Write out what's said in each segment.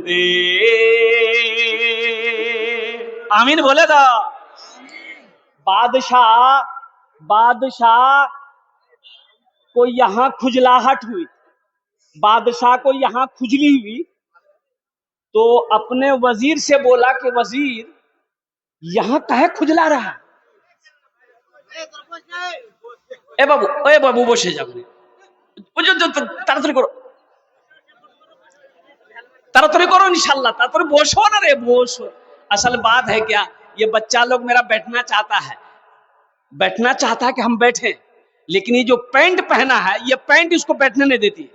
دے. آمین بولے گا. بادشاہ کو یہاں کھجلاہٹ ہوئی, بادشاہ کو یہاں کھجلی ہوئی, تو اپنے وزیر سے بولا کہ وزیر یہاں کہے کھجلا رہا. اے بابو بوشے جاؤ, ترتری کرو انشاءاللہ, ترتری بوشو نا رے بوشو. اصل بات ہے کیا, یہ بچہ لوگ میرا بیٹھنا چاہتا ہے کہ ہم بیٹھیں, لیکن یہ جو پینٹ پہنا ہے یہ پینٹ اس کو بیٹھنے نہیں دیتی.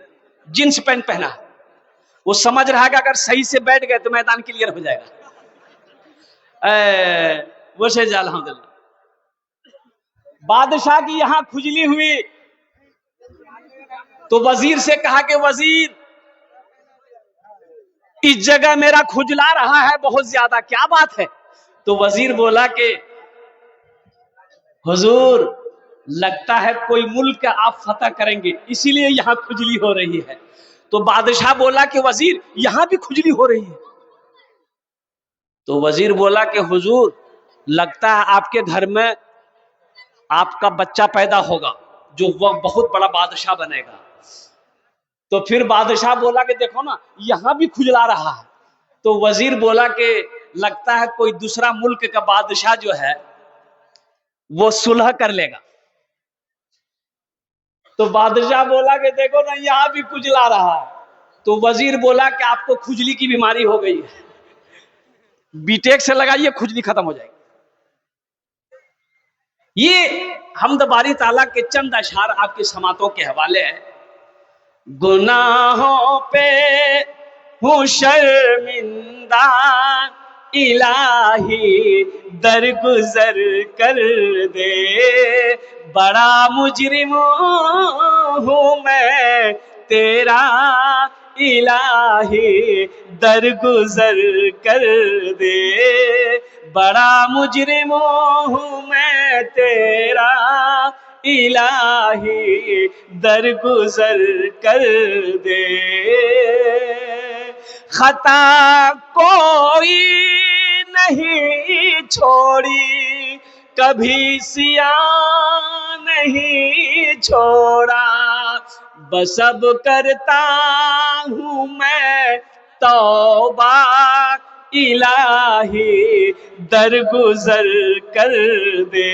جنس پینٹ پہنا ہے, وہ سمجھ رہا ہے کہ اگر صحیح سے بیٹھ گئے تو میدان کلیئر ہو جائے گا. وہ سے جا الحمدللہ. بادشاہ کی یہاں کھجلی ہوئی تو وزیر سے کہا کہ وزیر اس جگہ میرا کھجلا رہا ہے بہت زیادہ, کیا بات ہے؟ تو وزیر بولا کہ حضور لگتا ہے کوئی ملک آپ فتح کریں گے اسی لیے یہاں کھجلی ہو رہی ہے. تو بادشاہ بولا کہ وزیر یہاں بھی کھجلی ہو رہی ہے. تو وزیر بولا کہ حضور لگتا ہے آپ کے گھر میں آپ کا بچہ پیدا ہوگا جو وہ بہت بڑا بادشاہ بنے گا. تو پھر بادشاہ بولا کہ دیکھو نا یہاں بھی کھجلا رہا ہے. تو وزیر بولا کہ لگتا ہے کوئی دوسرا ملک کا بادشاہ جو ہے وہ صلح کر لے گا. تو بادشاہ بولا کہ دیکھو نا یہاں بھی کھجلا رہا ہے. تو وزیر بولا کہ آپ کو کھجلی کی بیماری ہو گئی ہے, بی ٹیک سے لگائیے کھجلی ختم ہو جائے گی. یہ حمد باری تعالیٰ کے چند اشعار آپ کی سماعتوں کے حوالے ہیں. گناہوں پہ ہوں شرمندہ الہی درگزر کر دے, بڑا مجرم ہوں میں تیرا الہی درگزر کر دے, بڑا مجرم ہوں میں تیرا الہی درگزر کر دے. خطا کوئی نہیں چھوڑی کبھی سیاہ نہیں چھوڑا, بس اب کرتا ہوں میں توبہ الہی درگزر کر دے,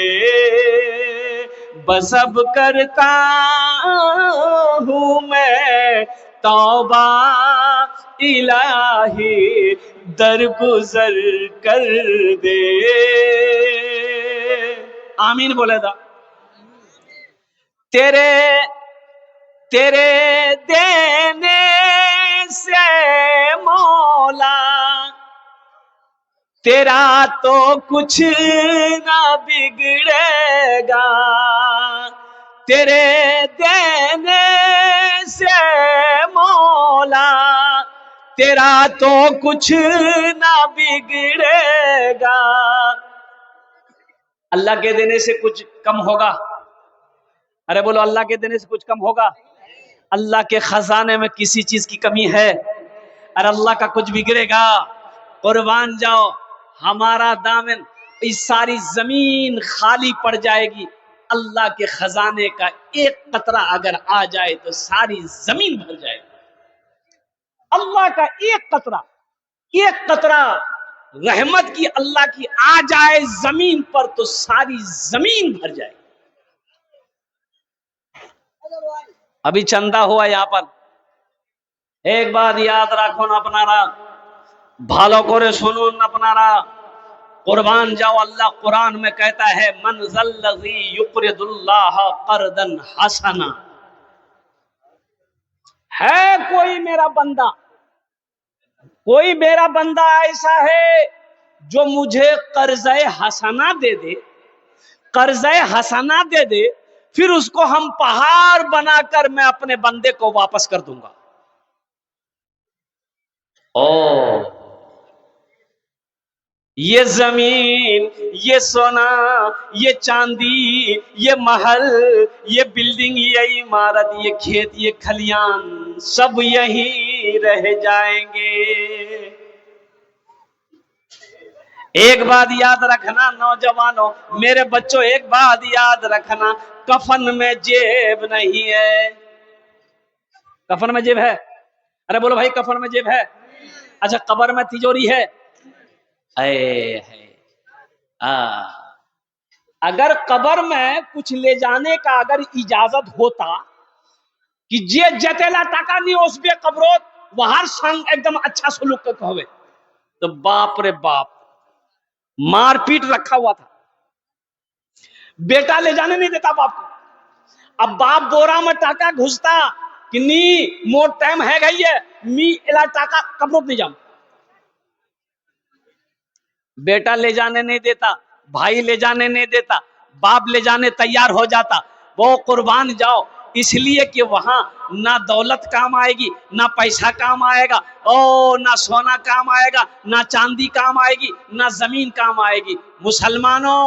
بس اب کرتا ہوں میں توبہ الہی درگزر کر دے. آمین بولے دا. تیرے دینے سے مولا تیرا تو کچھ نہ بگڑے گا, تیرے دینے سے مولا تیرا تو کچھ نہ بگڑے گا. اللہ کے دینے سے کچھ کم ہوگا؟ ارے بولو اللہ کے دینے سے کچھ کم ہوگا؟ اللہ کے خزانے میں کسی چیز کی کمی ہے؟ ارے اللہ کا کچھ بگڑے گا؟ قربان جاؤ, ہمارا دامن اس ساری زمین خالی پڑ جائے گی, اللہ کے خزانے کا ایک قطرہ اگر آ جائے تو ساری زمین بھر جائے گی. اللہ کا ایک قطرہ رحمت کی اللہ کی آ جائے زمین پر تو ساری زمین بھر جائے گی. ابھی چندہ ہوا یہاں پر, ایک بات یاد رکھو نا اپنارا, بھالو کرے سنو نا اپنارا. قربان جاؤ, اللہ قرآن میں کہتا ہے من ذا الذی یقرض اللہ قرضا حسنا. ہے کوئی میرا بندہ ایسا ہے جو مجھے قرض حسنا دے دے, پھر اس کو ہم پہاڑ بنا کر میں اپنے بندے کو واپس کر دوں گا. یہ زمین, یہ سونا, یہ چاندی, یہ محل, یہ بلڈنگ, یہ عمارت, یہ کھیت, یہ کھلیان, سب یہی رہ جائیں گے۔ ایک بات یاد رکھنا نوجوانوں، میرے بچوں، ایک بات یاد رکھنا، کفن میں جیب نہیں ہے۔ کفن میں جیب ہے؟ ارے بولو بھائی، کفن میں جیب ہے؟ اچھا، قبر میں تجوری ہے؟ اگر قبر میں کچھ لے جانے کا اگر اجازت ہوتا کہ جے جتےلا ٹاکا نہیں اس بے قبروت وہار سنگ ایک دم اچھا سلوک کرتا ہوئے تو باپ رے باپ، مار پیٹ رکھا ہوا تھا، بیٹا لے جانے نہیں دیتا باپ کو۔ اب باپ بورا میں ٹاکا گھستا کہ نہیں مور ٹائم ہے گئی ہے، می الا ٹاکا قبروت نہیں جاؤں۔ بیٹا لے جانے نہیں دیتا، بھائی لے جانے نہیں دیتا، باپ لے جانے تیار ہو جاتا، وہ قربان جاؤ، اس لیے کہ وہاں نہ دولت کام آئے گی، نہ پیسہ کام آئے گا، نہ سونا کام آئے گا، نہ چاندی کام آئے گی، نہ زمین کام آئے گی۔ مسلمانوں،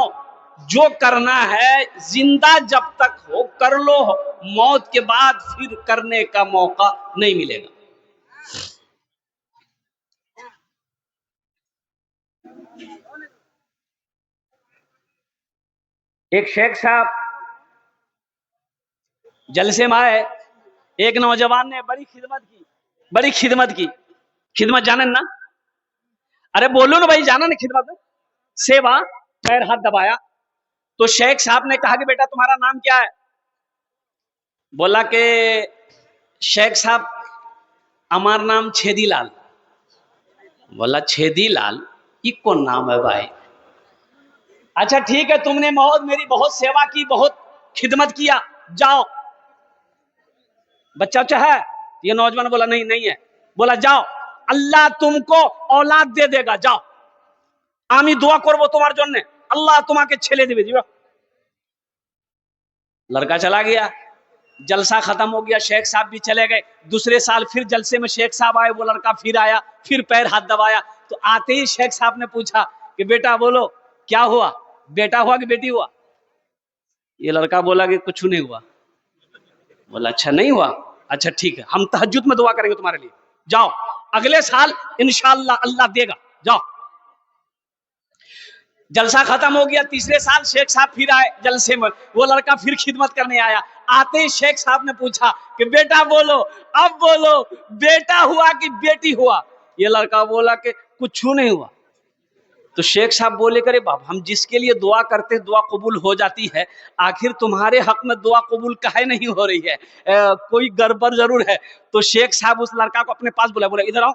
جو کرنا ہے زندہ جب تک ہو کر لو، موت کے بعد پھر کرنے کا موقع نہیں ملے گا۔ ایک شیخ صاحب جلسے میں آئے، ایک نوجوان نے بڑی خدمت کی۔ خدمت جانن نا؟ ارے بولو نا بھائی، جانا نا خدمت؟ سیوا، پیر ہاتھ دبایا تو شیخ صاحب نے کہا کہ بیٹا تمہارا نام کیا ہے؟ بولا کہ شیخ صاحب ہمارا نام چھیدی لال۔ بولا چھیدی لال یہ کون نام ہے بھائی؟ اچھا ٹھیک ہے، تم نے میری بہت سیوا کی، بہت خدمت کیا، جاؤ۔ بچہ ہے؟ یہ نوجوان بولا نہیں ہے۔ بولا جاؤ، اللہ تم کو اولاد دے دے گا، جاؤ، آمی دعا کربو تمہار جننے، اللہ تمہاکے چھلے دے دیو۔ لڑکا چلا گیا، جلسہ ختم ہو گیا، شیخ صاحب بھی چلے گئے۔ دوسرے سال پھر جلسے میں شیخ صاحب آئے، وہ لڑکا پھر آیا، پھر پیر ہاتھ دبایا تو آتے ہی شیخ صاحب نے پوچھا کہ بیٹا بولو کیا ہوا، بیٹا ہوا کہ بیٹی ہوا؟ یہ لڑکا بولا کہ کچھ نہیں ہوا۔ بولا اچھا نہیں ہوا، اچھا ٹھیک ہے، ہم تہجد میں دعا کریں گے تمہارے لیے، جاؤ اگلے سال انشاءاللہ اللہ دے گا، جاؤ۔ جلسہ ختم ہو گیا، تیسرے سال شیخ صاحب پھر آئے جلسے میں، وہ لڑکا پھر خدمت کرنے آیا۔ آتے ہی شیخ صاحب نے پوچھا کہ بیٹا بولو، اب بولو بیٹا ہوا کہ بیٹی ہوا؟ یہ لڑکا بولا کہ کچھ نہیں ہوا۔ تو شیخ صاحب بولے کرے باپ، ہم جس کے لیے دعا کرتے دعا قبول ہو جاتی ہے، آخر تمہارے حق میں دعا قبول کہے نہیں ہو رہی ہے؟ کوئی گڑبڑ ضرور ہے۔ تو شیخ صاحب اس لڑکا کو اپنے پاس بولا ادھر آؤ،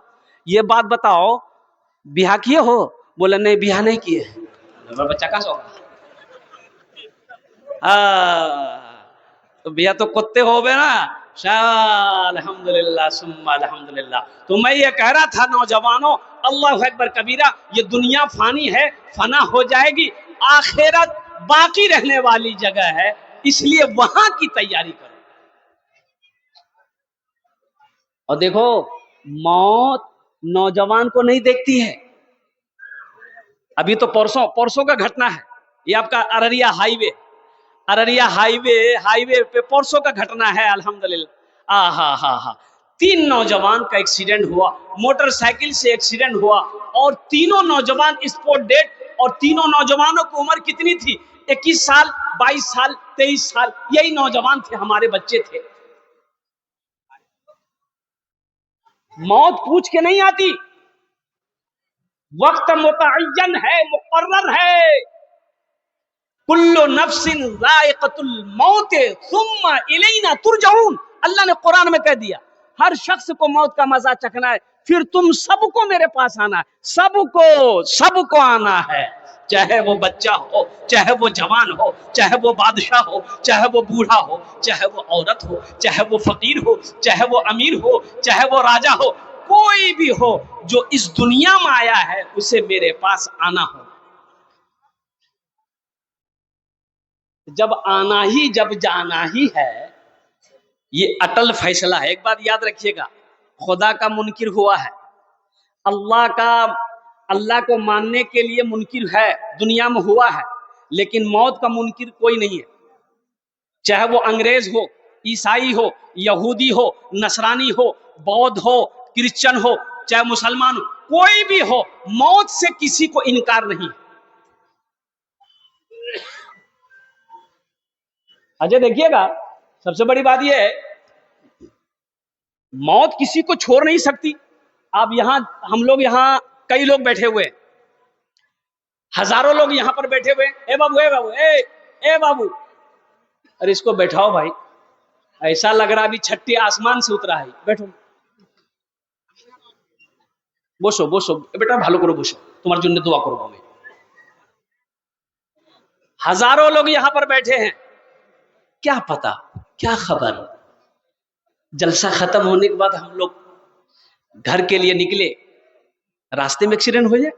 یہ بات بتاؤ بیاہ کیے ہو؟ بولا نہیں بیاہ نہیں کیے۔ بچہ کہاں سے ہوگا؟ تو بیاہ تو کتے ہو گئے نا۔ الحمدللہ ثم الحمدللہ۔ تو میں یہ کہہ رہا تھا نوجوانوں، اللہ اکبر کبیرہ، یہ دنیا فانی ہے، فنا ہو جائے گی، آخرت باقی رہنے والی جگہ ہے، اس لیے وہاں کی تیاری کرو۔ اور دیکھو، موت نوجوان کو نہیں دیکھتی ہے۔ ابھی تو پرسوں کا گھٹنا ہے، یہ آپ کا ارریا ہائی وے پہ پرسوں کا گھٹنا ہے، الحمدللہ۔ 3 نوجوان کا ایکسیڈنٹ ہوا، موٹر سائیکل سے ایکسیڈنٹ ہوا، اور تینوں نوجوان اسپوٹ ڈیڈ، اور تینوں نوجوانوں کی عمر کتنی تھی؟ 21 سال، 22 سال، 23 سال، یہی نوجوان تھے، ہمارے بچے تھے۔ موت پوچھ کے نہیں آتی، وقت متعین ہے، مقرر ہے۔ کل نفس ذائقۃ الموت ثم الینا ترجعون، اللہ نے قرآن میں کہہ دیا ہر شخص کو موت کا مزہ چکھنا ہے، پھر تم سب کو میرے پاس آنا ہے، سب کو آنا ہے، چاہے وہ بچہ ہو، چاہے وہ جوان ہو، چاہے وہ بادشاہ ہو، چاہے وہ بوڑھا ہو، چاہے وہ عورت ہو، چاہے وہ فقیر ہو، چاہے وہ امیر ہو، چاہے وہ راجا ہو، کوئی بھی ہو جو اس دنیا میں آیا ہے اسے میرے پاس آنا ہو۔ جب آنا ہی جب جانا ہی ہے، یہ اٹل فیصلہ ہے۔ ایک بات یاد رکھیے گا، خدا کا منکر ہوا ہے، اللہ کو ماننے کے لیے منکر ہے، دنیا میں ہوا ہے، لیکن موت کا منکر کوئی نہیں ہے، چاہے وہ انگریز ہو، عیسائی ہو، یہودی ہو، نصرانی ہو، بودھ ہو، کرسچن ہو چاہے مسلمان ہو، کوئی بھی ہو، موت سے کسی کو انکار نہیں۔ اچھا دیکھیے گا، سب سے بڑی بات یہ ہے موت کسی کو چھوڑ نہیں سکتی۔ آپ یہاں، ہم لوگ یہاں کئی لوگ بیٹھے ہوئے، ہزاروں لوگ یہاں پر بیٹھے ہوئے، اے بابو اے بابو اے بابو، ارے اس کو بیٹھاؤ بھائی، ایسا لگ رہا ابھی چھٹی آسمان سے اترا ہے، بیٹھو বসো বসো বেটা, ভালো করে বসো, তোমার জন্য দোয়া করবো আমি। ہزاروں لوگ یہاں پر بیٹھے ہیں، کیا پتا کیا خبر، جلسہ ختم ہونے کے بعد ہم لوگ گھر کے لیے نکلے، راستے میں ایکسیڈنٹ ہو جائے،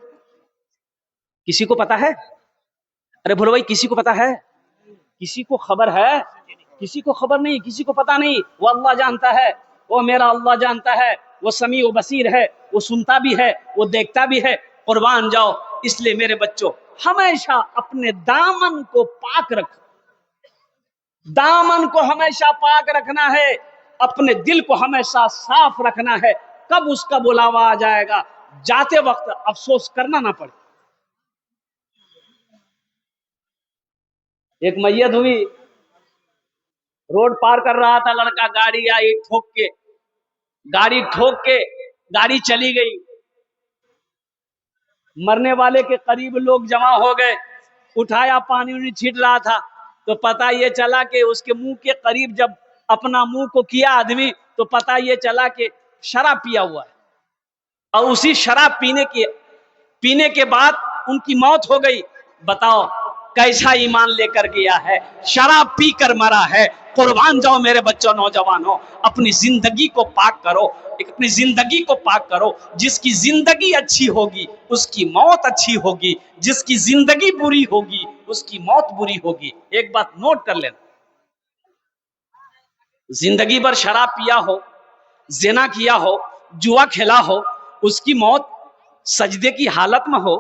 کسی کو پتا ہے؟ ارے بولو بھائی، کسی کو پتا ہے؟ کسی کو خبر ہے؟ کسی کو خبر نہیں، کسی کو پتا نہیں، وہ اللہ جانتا ہے، وہ میرا اللہ جانتا ہے، وہ سمیع و بصیر ہے، وہ سنتا بھی ہے، وہ دیکھتا بھی ہے۔ قربان جاؤ، اس لیے میرے بچوں ہمیشہ اپنے دامن کو پاک رکھو، دامن کو ہمیشہ پاک رکھنا ہے، اپنے دل کو ہمیشہ صاف رکھنا ہے، کب اس کا بلاوا آ جائے گا جاتے وقت افسوس کرنا نہ پڑے۔ ایک میت ہوئی، روڈ پار کر رہا تھا لڑکا، گاڑی آئی ٹھوک کے گاڑی چلی گئی، مرنے والے کے قریب لوگ جمع ہو گئے، اٹھایا، پانی وانی چھینٹ رہا تھا، تو پتہ یہ چلا کہ اس کے منہ کے قریب جب اپنا منہ کو کیا آدمی، تو پتہ یہ چلا کہ شراب پیا ہوا ہے، اور اسی شراب پینے کے بعد ان کی موت ہو گئی۔ بتاؤ کیسا ایمان لے کر گیا ہے، شراب پی کر مرا ہے۔ قربان جاؤ میرے بچوں، نوجوانوں، اپنی زندگی کو پاک کرو، اپنی زندگی کو پاک کرو۔ جس کی زندگی اچھی ہوگی اس کی موت اچھی ہوگی، جس کی زندگی بری ہوگی اس کی موت بری ہوگی۔ ایک بات نوٹ کر لینا، زندگی بھر شراب پیا ہو، زنا کیا ہو، جوا کھیلا ہو، اس کی موت سجدے کی حالت میں ہو،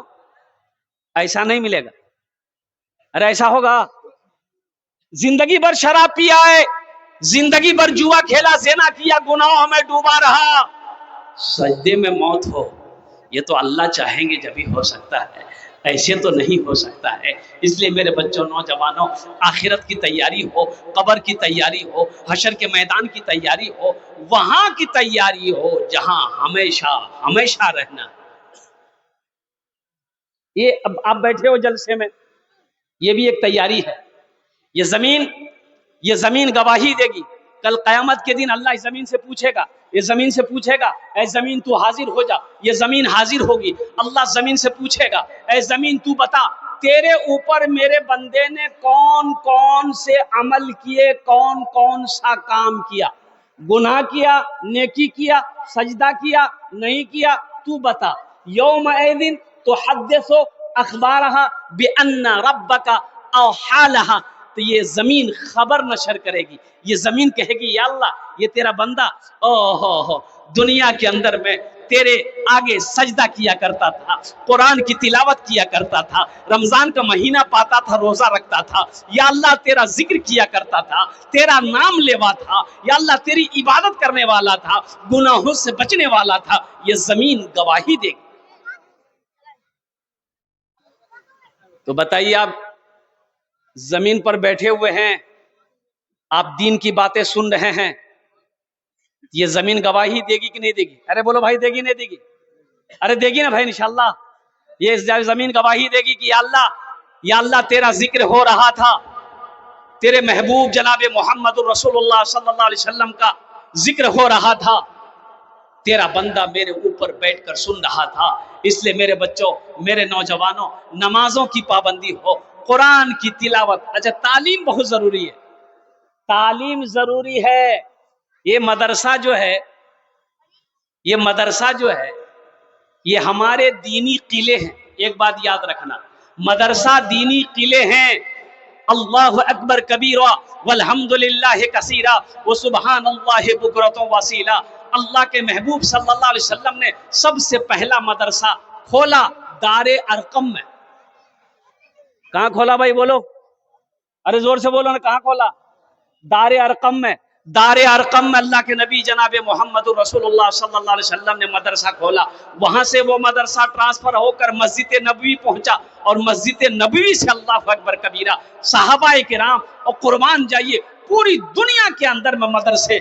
ایسا نہیں ملے گا۔ ارے ایسا ہوگا؟ زندگی بھر شراب پیا ہے، زندگی بھر جوا کھیلا، زنا کیا، گناہوں میں ڈوبا رہا، سجدے میں موت ہو، یہ تو اللہ چاہیں گے جبھی ہو سکتا ہے، ایسے تو نہیں ہو سکتا ہے۔ اس لیے میرے بچوں، نوجوانوں، آخرت کی تیاری ہو، قبر کی تیاری ہو، حشر کے میدان کی تیاری ہو، وہاں کی تیاری ہو جہاں ہمیشہ ہمیشہ رہنا۔ یہ اب آپ بیٹھے ہو جلسے میں، یہ بھی ایک تیاری ہے۔ یہ زمین گواہی دے گی، کل قیامت کے دن اللہ اس زمین سے پوچھے گا، یہ زمین سے پوچھے گا، اے زمین تو حاضر ہو جا، یہ زمین حاضر ہوگی۔ اللہ زمین سے پوچھے گا، اے زمین تو بتا تیرے اوپر میرے بندے نے کون کون سے عمل کیے، کون کون سا کام کیا، گناہ کیا، نیکی کیا، سجدہ کیا، نہیں کیا، تو بتا۔ یومئذ تحدث اخبارہا بان ربک اوحی لہا، تو یہ زمین خبر نشر کرے گی، یہ زمین کہے گی یا اللہ یہ تیرا بندہ دنیا کے اندر میں تیرے آگے سجدہ کیا کرتا تھا، قرآن کی تلاوت کیا کرتا تھا، رمضان کا مہینہ پاتا تھا، روزہ رکھتا تھا، یا اللہ تیرا ذکر کیا کرتا تھا، تیرا نام لیوا تھا، یا اللہ تیری عبادت کرنے والا تھا، گناہوں سے بچنے والا تھا۔ یہ زمین گواہی دے گی۔ تو بتائیے، آپ زمین پر بیٹھے ہوئے ہیں، آپ دین کی باتیں سن رہے ہیں، یہ زمین گواہی دے گی کہ نہیں دے گی؟ ارے بولو بھائی، دے گی نہیں دے گی؟ ارے دے گی نا بھائی انشاءاللہ۔ یہ زمین گواہی دے گی کہ یا اللہ تیرا ذکر ہو رہا تھا، تیرے محبوب جناب محمد الرسول اللہ صلی اللہ علیہ وسلم کا ذکر ہو رہا تھا، تیرا بندہ میرے اوپر بیٹھ کر سن رہا تھا۔ اس لیے میرے بچوں، میرے نوجوانوں، نمازوں کی پابندی ہو، قرآن کی تلاوت۔ اچھا، تعلیم بہت ضروری ہے، تعلیم ضروری ہے۔ یہ مدرسہ جو ہے، یہ ہمارے دینی قلعے ہیں۔ ایک بات یاد رکھنا، مدرسہ دینی قلعے ہیں۔ اللہ اکبر کبیرہ والحمدللہ کثیرہ وسبحان اللہ بکرۃ وصیلا۔ اللہ کے محبوب صلی اللہ علیہ وسلم نے سب سے پہلا مدرسہ کھولا دار ارقم میں۔ کہاں کھولا بھائی؟ بولو، ارے زور سے بولو نا، کہاں کھولا؟ دار ارقم میں۔ دار ارقم میں اللہ کے نبی جناب محمد رسول اللہ صلی اللہ علیہ وسلم نے مدرسہ کھولا، وہاں سے وہ مدرسہ ٹرانسفر ہو کر مسجد نبوی پہنچا، اور مسجد نبوی سے اللہ اکبر کبیرہ صحابہ کرام اور قربان جائیے پوری دنیا کے اندر میں مدرسے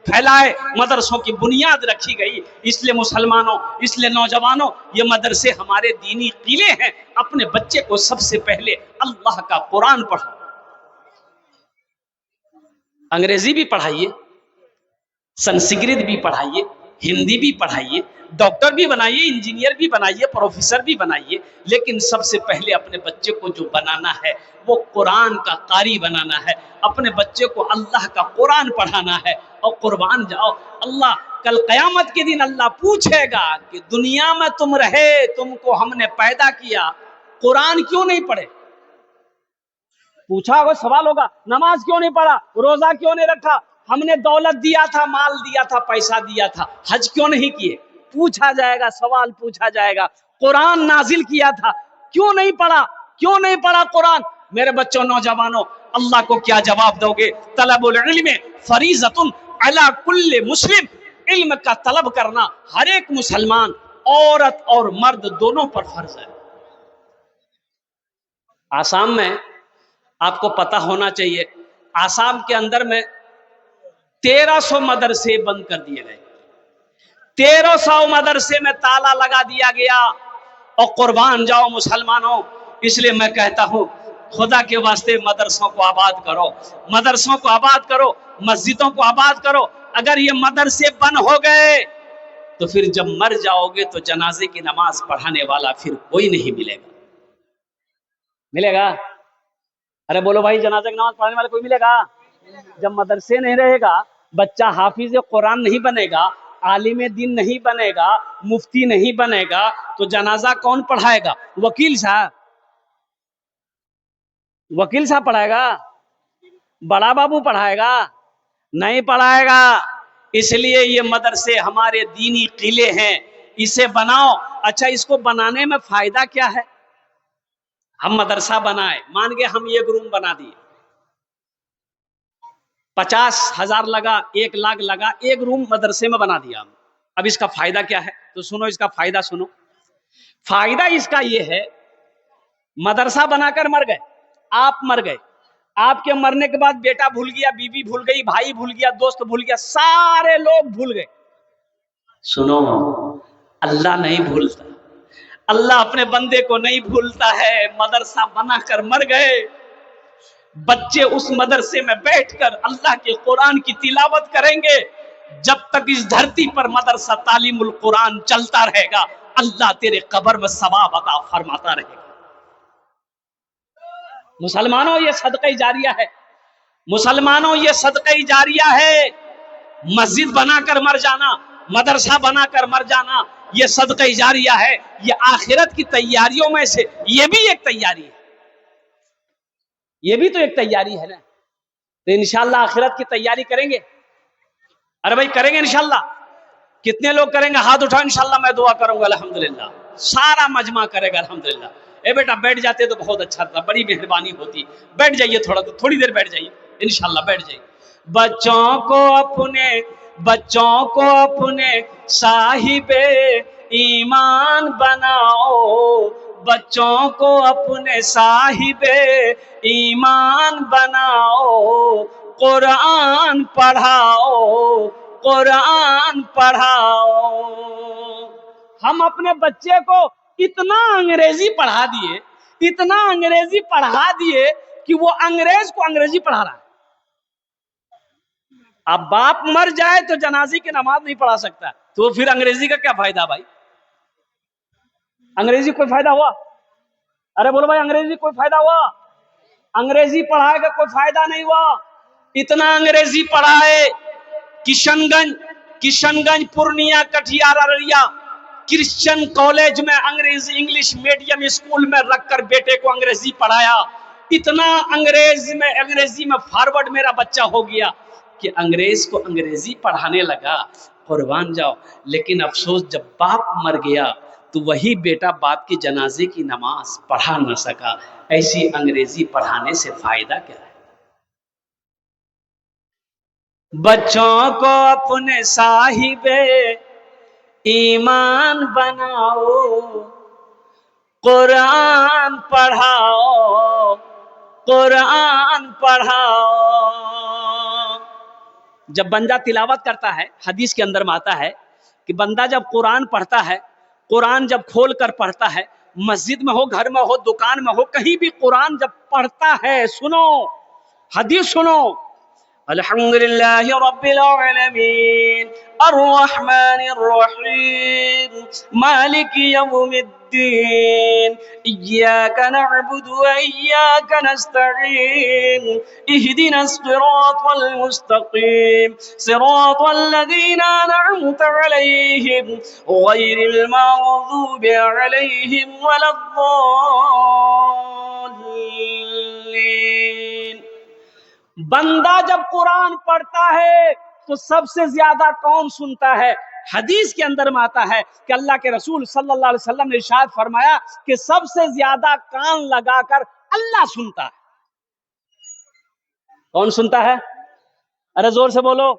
پھیلائے، مدرسوں کی بنیاد رکھی گئی۔ اس لیے مسلمانوں، اس لیے نوجوانوں، یہ مدرسے ہمارے دینی قلعے ہیں۔ اپنے بچے کو سب سے پہلے اللہ کا قرآن پڑھاؤ، انگریزی بھی پڑھائیے، سنسکرت بھی پڑھائیے، ہندی بھی پڑھائیے، ڈاکٹر بھی بنائیے، انجینئر بھی بنائیے، پروفیسر بھی بنائیے، لیکن سب سے پہلے اپنے بچے کو جو بنانا ہے وہ قرآن کا قاری بنانا ہے، اپنے بچے کو اللہ کا قرآن پڑھانا ہے۔ اور قربان جاؤ، اللہ کل قیامت کے دن اللہ پوچھے گا کہ دنیا میں تم رہے، تم کو ہم نے پیدا کیا، قرآن کیوں نہیں پڑھے؟ پوچھا ہوگا، سوال ہوگا، نماز کیوں نہیں پڑھا، روزہ کیوں نہیں رکھا، ہم نے دولت دیا تھا، مال دیا تھا، پیسہ دیا تھا، حج کیوں نہیں کیے؟ پوچھا جائے گا، سوال پوچھا جائے گا۔ قرآن نازل کیا تھا، کیوں نہیں پڑھا، کیوں نہیں پڑھا قرآن؟ میرے بچوں، نوجوانوں، اللہ کو کیا جواب دو گے؟ طلب العلم فریضۃ علی کل مسلم، علم کا طلب کرنا ہر ایک مسلمان، عورت اور مرد دونوں پر فرض ہے۔ آسام میں آپ کو پتہ ہونا چاہیے، آسام کے اندر میں 1300 مدرسے بند کر دیے گئے، 1300 مدرسے میں تالا لگا دیا گیا۔ اور قربان جاؤ مسلمانوں، اس لیے میں کہتا ہوں خدا کے واسطے مدرسوں کو آباد کرو، مدرسوں کو آباد کرو، مسجدوں کو آباد کرو۔ اگر یہ مدرسے بند ہو گئے تو پھر جب مر جاؤ گے تو جنازے کی نماز پڑھانے والا پھر کوئی نہیں ملے گا۔ ملے گا؟ ارے بولو بھائی، جنازے کی نماز پڑھنے والا کوئی ملے گا؟ جب مدرسے نہیں رہے گا، بچہ حافظ قرآن نہیں بنے گا، عالم دین نہیں بنے گا، مفتی نہیں بنے گا، تو جنازہ کون پڑھائے گا؟ وکیل صاحب؟ وکیل صاحب پڑھائے گا؟ بڑا بابو پڑھائے گا؟ نہیں پڑھائے گا۔ اس لیے یہ مدرسے ہمارے دینی قلعے ہیں، اسے بناؤ۔ اچھا، اس کو بنانے میں فائدہ کیا ہے؟ ہم مدرسہ بنائے، مان گئے ہم ایک روم بنا دیے، 50,000 لگا، 1,00,000 لگا، ایک روم مدرسے میں بنا دیا ہم۔ اب اس کا فائدہ کیا ہے؟ تو سنو، اس کا فائدہ سنو۔ فائدہ اس کا یہ ہے، مدرسہ بنا کر مر گئے، آپ مر گئے، آپ کے مرنے کے بعد بیٹا بھول گیا، بیوی بھول گئی، بھائی بھول گیا، دوست بھول گیا، سارے لوگ بھول گئے۔ سنو، اللہ نہیں بھولتا، اللہ اپنے بندے کو نہیں بھولتا ہے۔ مدرسہ بنا کر مر گئے، بچے اس مدرسے میں بیٹھ کر اللہ کے قرآن کی تلاوت کریں گے۔ جب تک اس دھرتی پر مدرسہ تعلیم القرآن چلتا رہے گا، اللہ تیرے قبر میں ثواب عطا فرماتا رہے گا۔ مسلمانوں، یہ صدقہ جاریہ ہے، مسلمانوں یہ صدقہ جاریہ ہے۔ مسجد بنا کر مر جانا، مدرسہ بنا کر مر جانا، یہ صدقہ جاریہ ہے۔ یہ آخرت کی تیاریوں میں سے یہ بھی ایک تیاری ہے، یہ بھی تو ایک تیاری ہے نا۔ تو انشاءاللہ آخرت کی تیاری کریں گے؟ ارے بھائی کریں گے انشاءاللہ؟ کتنے لوگ کریں گے؟ ہاتھ اٹھاؤ، انشاءاللہ میں دعا کروں گا۔ الحمدللہ سارا مجمع کرے گا، الحمدللہ۔ اے بیٹا بیٹھ جاتے تو بہت اچھا تھا، بڑی مہربانی ہوتی۔ بیٹھ جائیے، تھوڑی دیر بیٹھ جائیے، انشاءاللہ بیٹھ جائیے۔ بچوں کو اپنے صاحب ایمان بناؤ، بچوں کو اپنے صاحب ایمان بناؤ، قرآن پڑھاؤ، قرآن پڑھاؤ۔ ہم اپنے بچے کو اتنا انگریزی پڑھا دیے، اتنا انگریزی پڑھا دیے کہ وہ انگریز کو انگریزی پڑھا رہا ہے۔ اب باپ مر جائے تو جنازے کی نماز نہیں پڑھا سکتا، تو پھر انگریزی کا کیا فائدہ بھائی؟ انگریزی کوئی فائدہ ہوا؟ ارے بولو بھائی، انگریزی کوئی فائدہ ہوا؟ انگریزی پڑھائے گا کوئی فائدہ نہیں ہوا۔ اتنا انگریزی پڑھائے، کشن گنج، پورنیا، کٹیہار، ارریا کرسچن کالج میں انگلش میڈیم اسکول میں رکھ کر بیٹے کو انگریزی پڑھایا۔ اتنا انگریزی میں فارورڈ میرا بچہ ہو گیا کہ انگریز کو انگریزی پڑھانے لگا۔ قربان جاؤ، لیکن افسوس جب باپ مر گیا تو وہی بیٹا باپ کی جنازے کی نماز پڑھا نہ سکا۔ ایسی انگریزی پڑھانے سے فائدہ کیا ہے؟ بچوں کو اپنے صاحب ایمان بناؤ، قرآن پڑھاؤ، قرآن پڑھاؤ۔ جب بندہ تلاوت کرتا ہے، حدیث کے اندر میں آتا ہے کہ بندہ جب قرآن پڑھتا ہے، قرآن جب کھول کر پڑھتا ہے، مسجد میں ہو، گھر میں ہو، دکان میں ہو، کہیں بھی قرآن جب پڑھتا ہے، سنو حدیث سنو، الحمد للہ رب العالمین الرحمن الرحیم مالک یوم الدین ایاک نعبد و ایاک نستعین اہدنا الصراط المستقیم صراط الذین انعمت علیہم غیر المغضوب علیہم ولا الضالین۔ بندہ جب قرآن پڑھتا ہے تو سب سے زیادہ کون سنتا ہے؟ حدیث کے اندر میں آتا ہے کہ اللہ کے رسول صلی اللہ علیہ وسلم نے ارشاد فرمایا کہ سب سے زیادہ کان لگا کر اللہ سنتا ہے۔ کون سنتا ہے؟ ارے زور سے بولو۔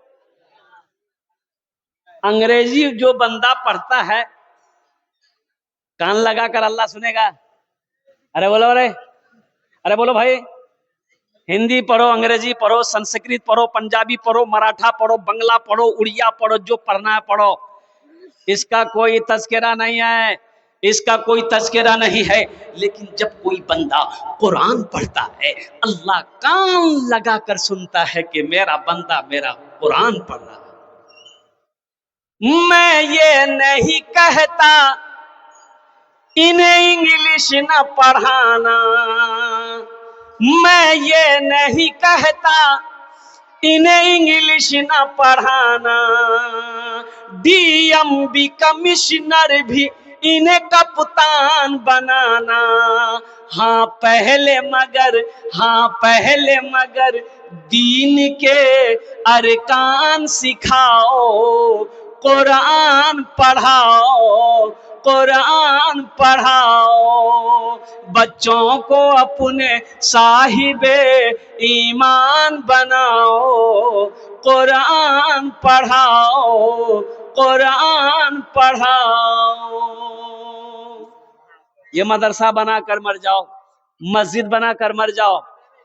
انگریزی جو بندہ پڑھتا ہے کان لگا کر اللہ سنے گا؟ ارے بولو، ارے بولو بھائی۔ ہندی پڑھو، انگریزی پڑھو، سنسکرت پڑھو، پنجابی پڑھو، مراٹھا پڑھو، بنگلہ پڑھو، اڑیا پڑھو، جو پڑھنا ہے پڑھو، اس کا کوئی تذکرہ نہیں ہے، اس کا کوئی تذکرہ نہیں ہے۔ لیکن جب کوئی بندہ قرآن پڑھتا ہے، اللہ کان لگا کر سنتا ہے کہ میرا بندہ میرا قرآن پڑھ رہا ہے۔ میں یہ نہیں کہتا انہیں انگلش نہ پڑھانا، میں یہ نہیں کہتا انہیں انگلش نہ پڑھانا، ڈی ایم بھی کمشنر بھی انہیں کپتان بنانا، ہاں پہلے مگر دین کے ارکان سکھاؤ، قرآن پڑھاؤ، قرآن پڑھاؤ، بچوں کو اپنے صاحب ایمان بناؤ، قرآن پڑھاؤ، قرآن پڑھاؤ۔ یہ مدرسہ بنا کر مر جاؤ، مسجد بنا کر مر جاؤ،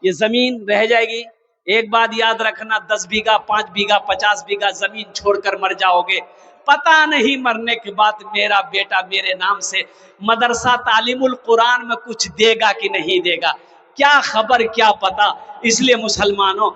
یہ زمین رہ جائے گی۔ ایک بات یاد رکھنا، 10 بیگھہ 5 بیگھہ 50 بیگھہ زمین چھوڑ کر مر جاؤ گے، پتہ نہیں مرنے کے بعد میرا بیٹا میرے نام سے مدرسہ تعلیم القرآن میں کچھ دے گا کہ نہیں دے گا، کیا خبر، کیا پتہ۔ اس لیے مسلمانوں،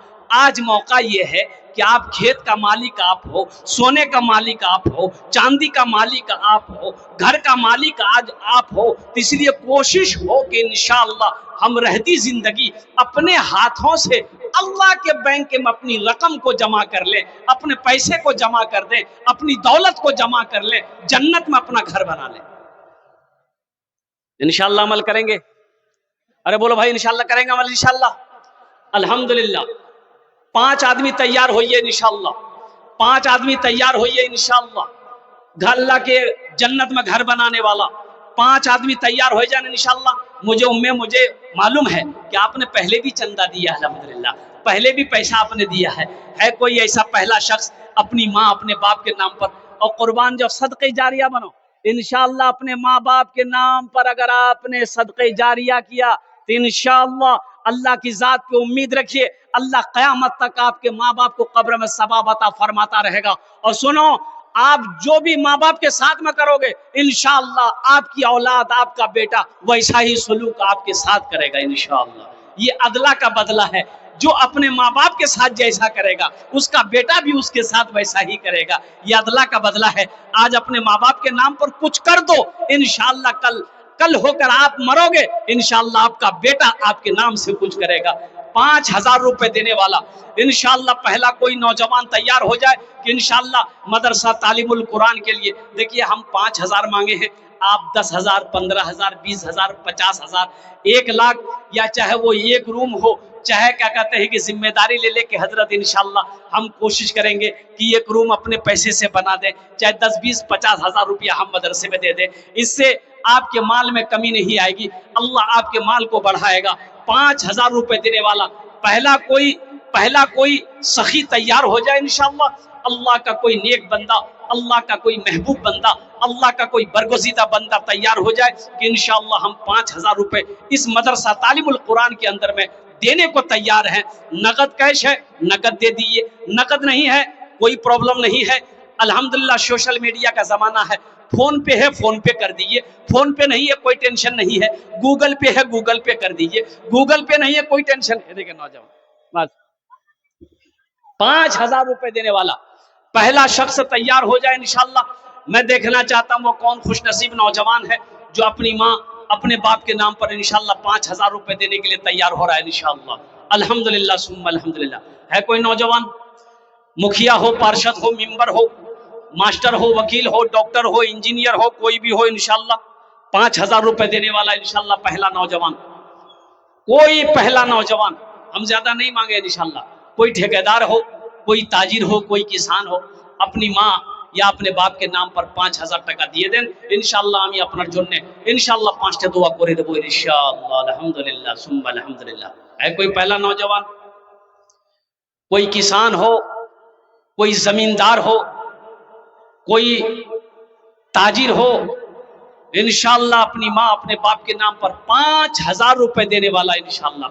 آج موقع یہ ہے کہ آپ کھیت کا مالک آپ ہو، سونے کا مالک آپ ہو، چاندی کا مالک آپ ہو، گھر کا مالک آج آپ ہو، اس لیے کوشش ہو کہ انشاءاللہ ہم رہتی زندگی اپنے ہاتھوں سے اللہ کے بینک میں اپنی رقم کو جمع کر لیں، اپنے پیسے کو جمع کر دیں، اپنی دولت کو جمع کر لیں، جنت میں اپنا گھر بنا لیں۔ انشاءاللہ عمل کریں گے؟ ارے بولو بھائی، انشاءاللہ کریں گے عمل انشاءاللہ؟ الحمدللہ 5 آدمی تیار ہوئیے انشاءاللہ، 5 آدمی تیار ہوئیے انشاءاللہ، اللہ کے جنت میں گھر بنانے والا 5 آدمی تیار ہو جائیں انشاءاللہ۔ مجھے معلوم ہے کہ آپ نے پہلے بھی چندہ دیا ہے، الحمدللہ پہلے بھی پیسہ آپ نے دیا ہے کوئی ایسا پہلا شخص اپنی ماں اپنے باپ کے نام پر، اور قربان جو صدقہ جاریہ بنو انشاءاللہ، اپنے ماں باپ کے نام پر اگر آپ نے صدقہ جاریہ کیا تو انشاءاللہ اللہ کی ذات پہ امید رکھیے، اللہ قیامت تک آپ کے ماں باپ کو قبر میں ثواب عطا فرماتا رہے گا۔ اور سنو، آپ جو بھی ماں باپ کے ساتھ میں کرو گے انشاءاللہ آپ کی اولاد، آپ کا بیٹا ویسا ہی سلوک آپ کے ساتھ کرے گا انشاءاللہ۔ یہ عدلہ کا بدلہ ہے، جو اپنے ماں باپ کے ساتھ جیسا کرے گا اس کا بیٹا بھی اس کے ساتھ ویسا ہی کرے گا، یہ عدلہ کا بدلہ ہے۔ آج اپنے ماں باپ کے نام پر کچھ کر دو، انشاءاللہ کل ہو کر آپ مرو گے انشاءاللہ آپ کا بیٹا آپ کے نام سے کچھ کرے گا۔ 5000 روپے دینے والا انشاءاللہ پہلا کوئی نوجوان تیار ہو جائے کہ انشاءاللہ مدرسہ تعلیم القرآن کے لیے، دیکھیے ہم 5000 مانگے ہیں، آپ 10,000 15,000 20,000 50,000 1 لاکھ، یا چاہے وہ ایک روم ہو، چاہے کیا کہتے ہیں کہ ذمہ داری لے کے حضرت انشاءاللہ ہم کوشش کریں گے کہ ایک روم اپنے پیسے سے بنا دیں، چاہے 10 20 50,000 روپیہ ہم مدرسے میں دے دیں، اس سے آپ کے مال میں کمی نہیں آئے گی، اللہ آپ کے مال کو بڑھائے گا۔ 5000 روپے دینے والا پہلا کوئی پہلا کوئی سخی تیار ہو جائے انشاءاللہ، اللہ کا کوئی نیک بندہ، اللہ کا کوئی محبوب بندہ، اللہ کا کوئی برگزیدہ بندہ تیار ہو جائے کہ انشاءاللہ ہم 5,000 روپے اس مدرسہ تعلیم القرآن کے اندر میں دینے کو تیار ہیں۔ نقد کیش ہے نقد دے دیئے، نقد نہیں ہے کوئی پرابلم نہیں ہے۔ الحمدللہ سوشل میڈیا کا زمانہ ہے، فون پے ہے فون پے کر دیجئے، فون پے نہیں ہے کوئی ٹینشن نہیں ہے، گوگل پے ہے گوگل پے کر دیجئے، گوگل پے نہیں ہے کوئی ٹینشن ہے۔ دیکھیں نوجوان بس 5,000 روپے دینے والا پہلا شخص تیار ہو جائے انشاءاللہ۔ میں دیکھنا چاہتا ہوں وہ کون خوش نصیب نوجوان ہے جو اپنی ماں اپنے باپ کے نام پر انشاءاللہ 5,000 روپے دینے کے لیے تیار ہو رہا ہے انشاءاللہ۔ الحمدللہ ثم الحمدللہ۔ ہے کوئی نوجوان، مکھیا ہو، پارشد ہو، ممبر ہو، ماسٹر ہو، وکیل ہو، ڈاکٹر ہو، انجینئر ہو، کوئی بھی ہو انشاءاللہ 5,000 روپے دینے والا انشاءاللہ پہلا نوجوان، کوئی پہلا نوجوان، ہم زیادہ نہیں مانگے انشاءاللہ، کوئی ٹھیکیدار ہو، کوئی تاجر ہو، کوئی کسان ہو، اپنی ماں یا اپنے باپ کے نام پر 5,000 ٹکا دیے دیں انشاءاللہ۔ ہمیں اپنا جننے انشاءاللہ 5ٹے دعا کرے دبو انشاءاللہ۔ الحمدللہ ثم الحمدللہ۔ ہے کوئی پہلا نوجوان، کوئی کسان ہو، کوئی زمیندار ہو، کوئی تاجر ہو، انشاءاللہ اپنی ماں اپنے باپ کے نام پر 5,000 روپے دینے والا انشاءاللہ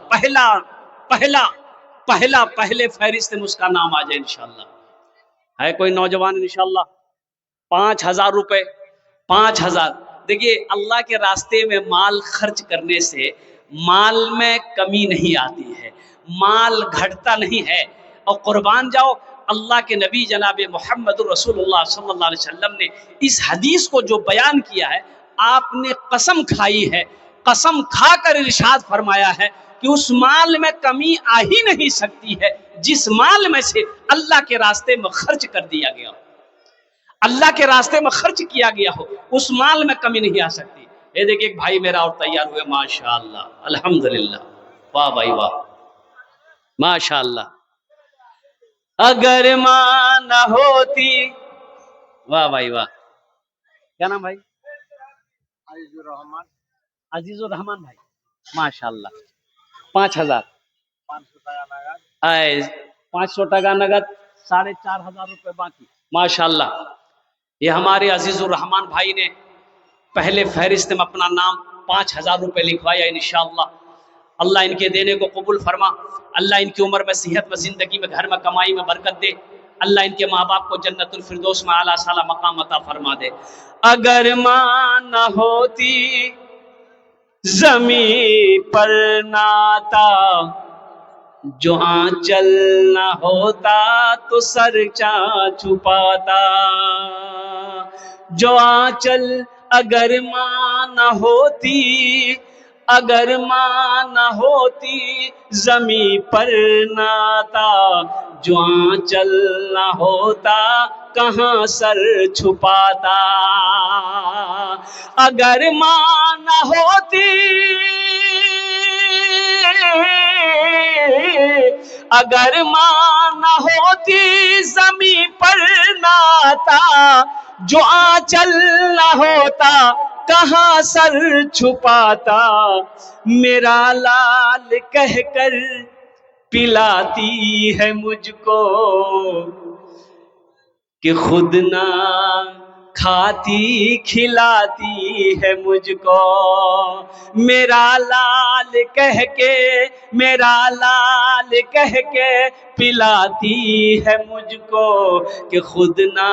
پہلے فہرست میں اس کا نام آ جائے انشاءاللہ۔ ہے کوئی نوجوان انشاءاللہ 5,000 روپے 5,000۔ دیکھیے اللہ کے راستے میں مال خرچ کرنے سے مال میں کمی نہیں آتی ہے، مال گھٹتا نہیں ہے۔ اور قربان جاؤ، اللہ کے نبی جناب محمد رسول اللہ صلی اللہ علیہ وسلم نے اس حدیث کو جو بیان کیا ہے، آپ نے قسم کھائی ہے، قسم کھا کر ارشاد فرمایا ہے کہ اس مال میں کمی آ ہی نہیں سکتی ہے جس مال میں سے اللہ کے راستے میں خرچ کر دیا گیا، اللہ کے راستے میں خرچ کیا گیا ہو، اس مال میں کمی نہیں آ سکتی۔ یہ دیکھیں ایک بھائی میرا اور تیار ہوئے، ماشاءاللہ الحمدللہ، واہ بھائی واہ، ماشاءاللہ۔ اگر ماں نہ ہوتی، واہ بھائی واہ، کیا نام بھائی؟ عزیز الرحمان بھائی، ماشاءاللہ۔ 5,000 500 ٹکا نگد، 4,500 روپے باقی، ماشاءاللہ۔ یہ ہمارے عزیز الرحمان بھائی نے پہلے فہرست میں اپنا نام 5,000 روپے لکھوایا انشاءاللہ۔ اللہ ان کے دینے کو قبول فرما، اللہ ان کی عمر میں صحت میں، زندگی میں، گھر میں، کمائی میں برکت دے، اللہ ان کے ماں باپ کو جنت الفردوس میں اعلیٰ سالہ مقام عطا فرما دے۔ اگر ماں نہ ہوتی زمین پر نہ آتا، جو آنچل نہ ہوتا تو سر چھپاتا، جو آنچل اگر ماں نہ ہوتی، اگر ماں نہ ہوتی زمین پر نہ آتا، جو آنچل نہ ہوتا کہاں سر چھپاتا، اگر ماں نہ ہوتی، اگر ماں نہ ہوتی زمین پر نہ آتا، جو آنچل نہ ہوتا کہاں سر چھپاتا، میرا لال کہہ کر پلاتی ہے مجھ کو کہ خود نہ کھاتی کھلاتی ہے مجھ کو، میرا لال کہہ کے، میرا لال کہہ کے پلاتی ہے مجھ کو کہ خود نہ